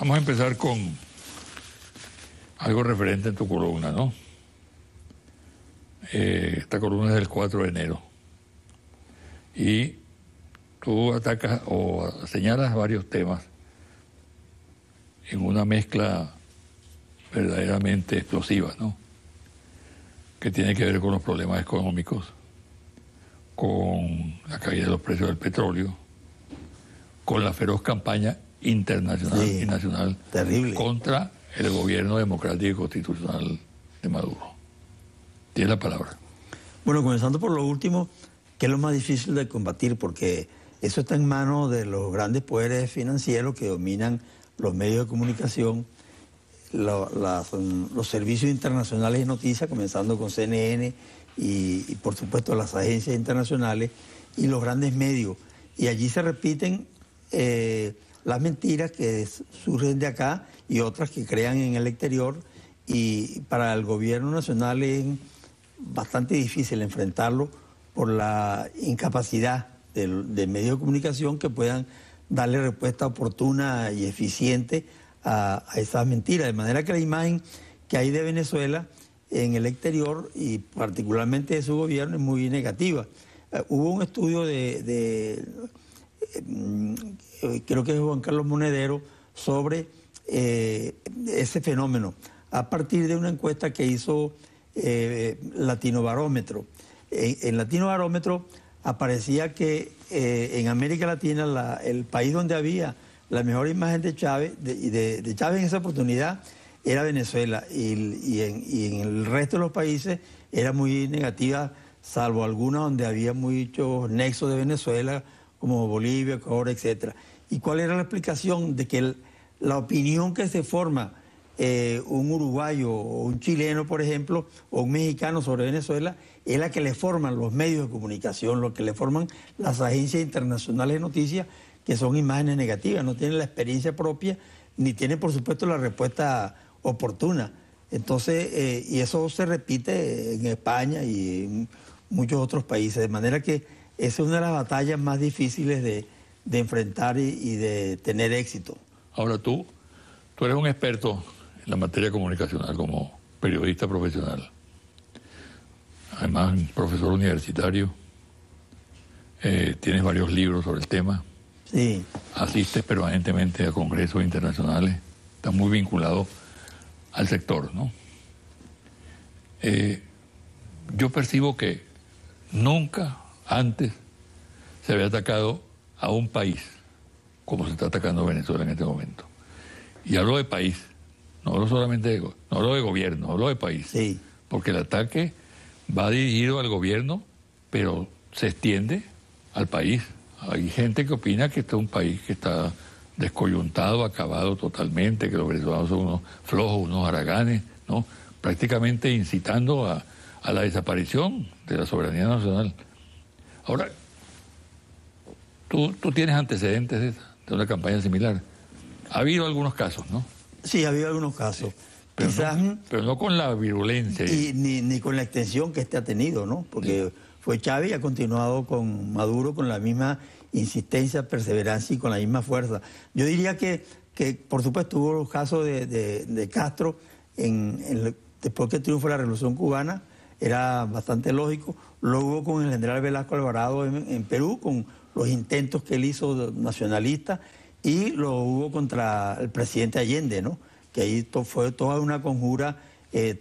Vamos a empezar con algo referente en tu columna, ¿no? Esta columna es del 4 de enero. Y tú atacas o señalas varios temas en una mezcla verdaderamente explosiva, ¿no? Que tiene que ver con los problemas económicos, con la caída de los precios del petróleo, con la feroz campaña internacional y nacional terrible contra el gobierno democrático y constitucional de Maduro. Tiene la palabra. Bueno, comenzando por lo último, que es lo más difícil de combatir, porque eso está en manos de los grandes poderes financieros que dominan los medios de comunicación, los servicios internacionales de noticias, comenzando con CNN y por supuesto las agencias internacionales y los grandes medios. Y allí se repiten las mentiras que surgen de acá y otras que crean en el exterior, y para el gobierno nacional es bastante difícil enfrentarlo por la incapacidad de medios de comunicación que puedan darle respuesta oportuna y eficiente a esas mentiras. De manera que la imagen que hay de Venezuela en el exterior y particularmente de su gobierno es muy negativa. Hubo un estudio creo que es Juan Carlos Monedero, sobre ese fenómeno, a partir de una encuesta que hizo Latinobarómetro. En Latinobarómetro aparecía que en América Latina el país donde había la mejor imagen de Chávez, de Chávez en esa oportunidad, era Venezuela, y en el resto de los países era muy negativa, salvo algunas donde había muchos nexos de Venezuela, como Bolivia, Ecuador, etc. ¿Y cuál era la explicación? De que la opinión que se forma un uruguayo o un chileno, por ejemplo, o un mexicano sobre Venezuela, es la que le forman los medios de comunicación, lo que le forman las agencias internacionales de noticias, que son imágenes negativas, no tienen la experiencia propia, ni tienen, por supuesto, la respuesta oportuna. Entonces, y eso se repite en España y en muchos otros países, de manera que esa es una de las batallas más difíciles de enfrentar y de tener éxito. Ahora tú eres un experto en la materia comunicacional como periodista profesional. Además, profesor universitario. Tienes varios libros sobre el tema. Sí. Asistes permanentemente a congresos internacionales. Estás muy vinculado al sector, ¿no? Yo percibo que nunca antes se había atacado a un país como se está atacando a Venezuela en este momento. Y hablo de país, no hablo solamente no hablo de gobierno, hablo de país. Sí. Porque el ataque va dirigido al gobierno, pero se extiende al país. Hay gente que opina que este es un país que está descoyuntado, acabado totalmente, que los venezolanos son unos flojos, unos haraganes, ¿no? Prácticamente incitando a la desaparición de la soberanía nacional. Ahora, tú tienes antecedentes de una campaña similar. Ha habido algunos casos, ¿no? Sí, ha habido algunos casos. Pero, quizás, pero no con la virulencia. Ni con la extensión que este ha tenido, ¿no? Porque fue Chávez y ha continuado con Maduro con la misma insistencia, perseverancia y con la misma fuerza. Yo diría que por supuesto, hubo los casos de Castro después que triunfó la Revolución Cubana, era bastante lógico. Lo hubo con el general Velasco Alvarado en Perú, con los intentos que él hizo nacionalistas, y lo hubo contra el presidente Allende, ¿no? Que ahí fue toda una conjura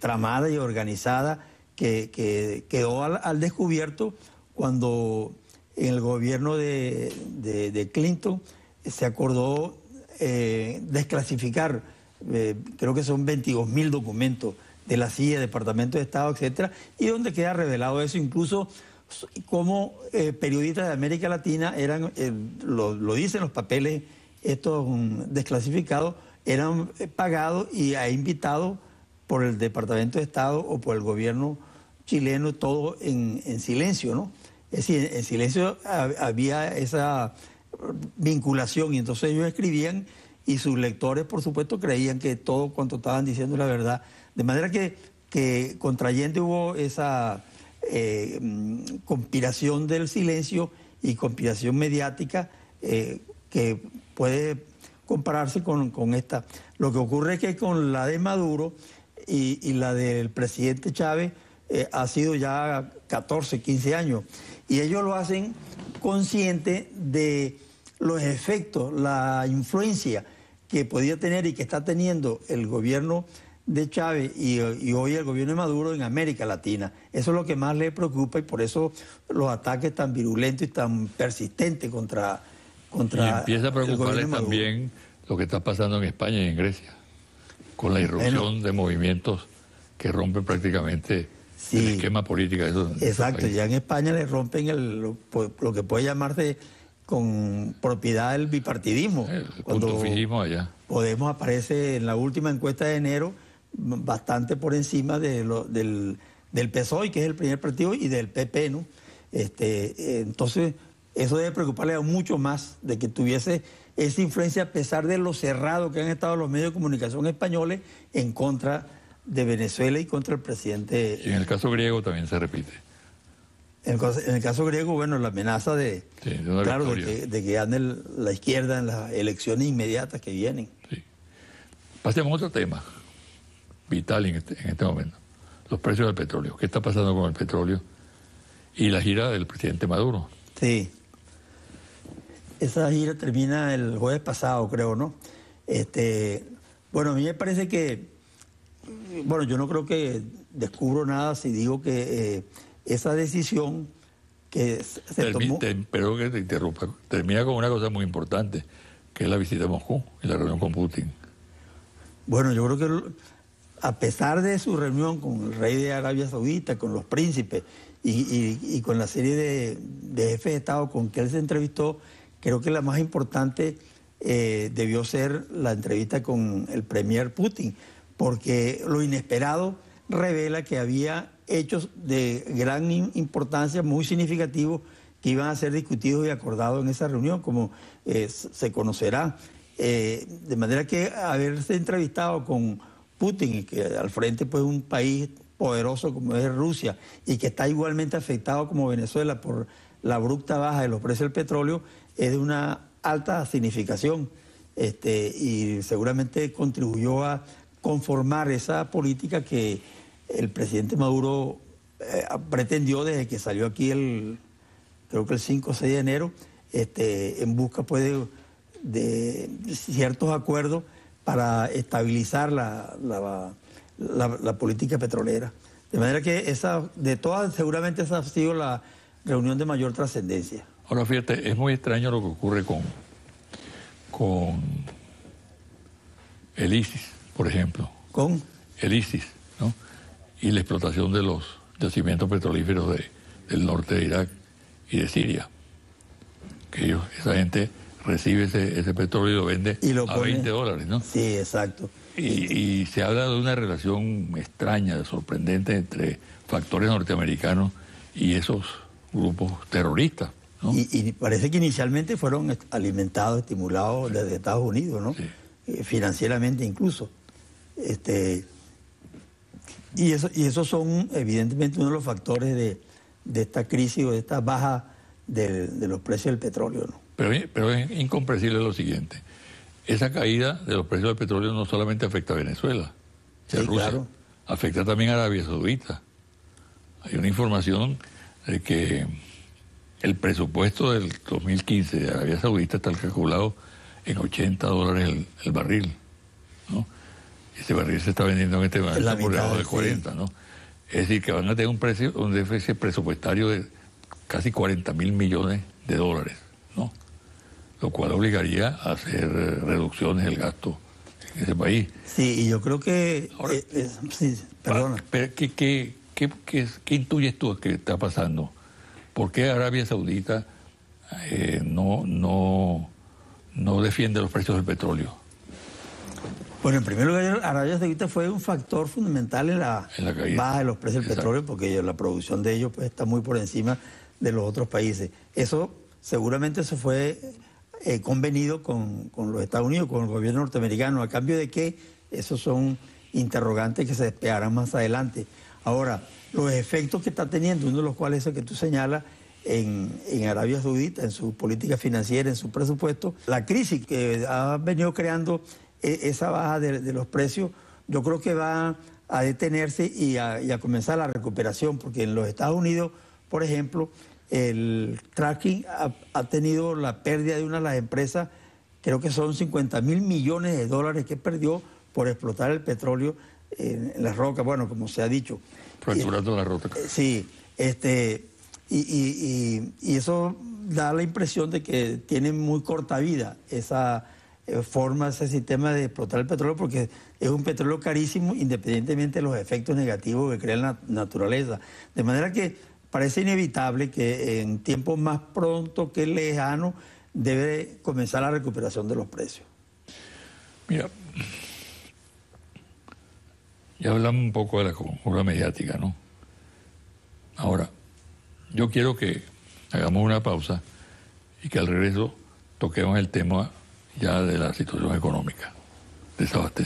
tramada y organizada que quedó al descubierto cuando en el gobierno de Clinton se acordó desclasificar, creo que son 22.000 documentos de la CIA, Departamento de Estado, etcétera, y donde queda revelado eso, incluso como periodistas de América Latina eran, lo dicen los papeles estos desclasificados, eran pagados y invitados por el Departamento de Estado o por el gobierno chileno, todo en silencio, ¿no? Es decir, en silencio había esa vinculación, y entonces ellos escribían y sus lectores, por supuesto, creían que todo cuanto estaban diciendo era verdad. De manera que contra Allende hubo esa conspiración del silencio y conspiración mediática que puede compararse con esta. Lo que ocurre es que con la de Maduro y la del presidente Chávez ha sido ya 14, 15 años. Y ellos lo hacen consciente de los efectos, la influencia que podía tener y que está teniendo el gobierno de Chávez y hoy el gobierno de Maduro en América Latina. Eso es lo que más le preocupa y por eso los ataques tan virulentos y tan persistentes contra y empieza a preocuparles también lo que está pasando en España y en Grecia, con la irrupción de movimientos que rompen prácticamente el esquema político de esos exacto, países. Ya en España le rompen lo que puede llamarse con propiedad el bipartidismo. El punto fijismo allá. Podemos aparece en la última encuesta de enero bastante por encima del PSOE, que es el primer partido, y del PP, ¿no? Entonces, eso debe preocuparle mucho más de que tuviese esa influencia, a pesar de lo cerrado que han estado los medios de comunicación españoles en contra de Venezuela y contra el presidente. Y en el caso griego también se repite. En el caso griego, bueno, la amenaza de que gane la izquierda en las elecciones inmediatas que vienen. Sí. Pasemos a otro tema vital en este momento. Los precios del petróleo. ¿Qué está pasando con el petróleo? Y la gira del presidente Maduro. Sí. Esa gira termina el jueves pasado, creo, ¿no? Bueno, a mí me parece que... Bueno, yo no creo que descubro nada si digo que esa decisión que se tomó... Pero que te interrumpa. Termina con una cosa muy importante, que es la visita a Moscú y la reunión con Putin. Bueno, yo creo que a pesar de su reunión con el rey de Arabia Saudita, con los príncipes y con la serie de jefes de Estado con que él se entrevistó, creo que la más importante debió ser la entrevista con el premier Putin, porque lo inesperado revela que había hechos de gran importancia, muy significativos, que iban a ser discutidos y acordados en esa reunión, como se conocerá. De manera que haberse entrevistado con Putin, y que al frente pues un país poderoso como es Rusia, y que está igualmente afectado como Venezuela por la abrupta baja de los precios del petróleo, es de una alta significación, y seguramente contribuyó a conformar esa política que el presidente Maduro pretendió desde que salió aquí creo que el 5 o 6 de enero, en busca pues de ciertos acuerdos para estabilizar la política petrolera. De manera que de todas, seguramente esa ha sido la reunión de mayor trascendencia. Ahora fíjate, es muy extraño lo que ocurre con el ISIS, por ejemplo. ¿Con? El ISIS, ¿no? Y la explotación de los yacimientos petrolíferos del norte de Irak y de Siria. Que esa gente recibe ese petróleo y lo vende a $20, ¿no? Sí, exacto. Y se habla de una relación extraña, sorprendente entre factores norteamericanos y esos grupos terroristas, ¿no? Y parece que inicialmente fueron alimentados, estimulados desde Estados Unidos, ¿no? Sí. Financieramente incluso. Y esos son evidentemente uno de los factores de esta crisis o de esta baja de los precios del petróleo, ¿no? Pero es incomprensible lo siguiente. Esa caída de los precios del petróleo no solamente afecta a Venezuela, a Rusia, claro. Afecta también a Arabia Saudita. Hay una información de que el presupuesto del 2015 de Arabia Saudita está calculado en $80 el barril, ¿no? Ese barril se está vendiendo en este momento por debajo de 40, ¿no? Es decir, que van a tener un déficit presupuestario de casi $40.000 millones, ¿no? Lo cual obligaría a hacer reducciones del gasto en ese país. Sí, y yo creo que... Ahora, sí, perdona. ¿Qué intuyes tú que está pasando? ¿Por qué Arabia Saudita no defiende los precios del petróleo? Bueno, en primer lugar, Arabia Saudita fue un factor fundamental en la baja de los precios del petróleo, porque la producción de ellos pues, está muy por encima de los otros países. Seguramente eso fue convenido con los Estados Unidos, con el gobierno norteamericano, a cambio de que esos son interrogantes que se despegarán más adelante. Ahora, los efectos que está teniendo, uno de los cuales es el que tú señalas, en Arabia Saudita, en su política financiera, en su presupuesto. La crisis que ha venido creando esa baja de los precios, yo creo que va a detenerse y a comenzar la recuperación, porque en los Estados Unidos, por ejemplo, el tracking ha tenido la pérdida de una de las empresas, creo que son 50.000 millones de dólares que perdió por explotar el petróleo en las rocas, bueno, como se ha dicho. Fracturando la roca. Sí, y eso da la impresión de que tiene muy corta vida esa forma, ese sistema de explotar el petróleo, porque es un petróleo carísimo independientemente de los efectos negativos que crea la naturaleza. De manera que parece inevitable que en tiempos más pronto que lejano debe comenzar la recuperación de los precios. Mira, ya hablamos un poco de la conjuntura mediática, ¿no? Ahora, yo quiero que hagamos una pausa y que al regreso toquemos el tema ya de la situación económica, desabastecimiento.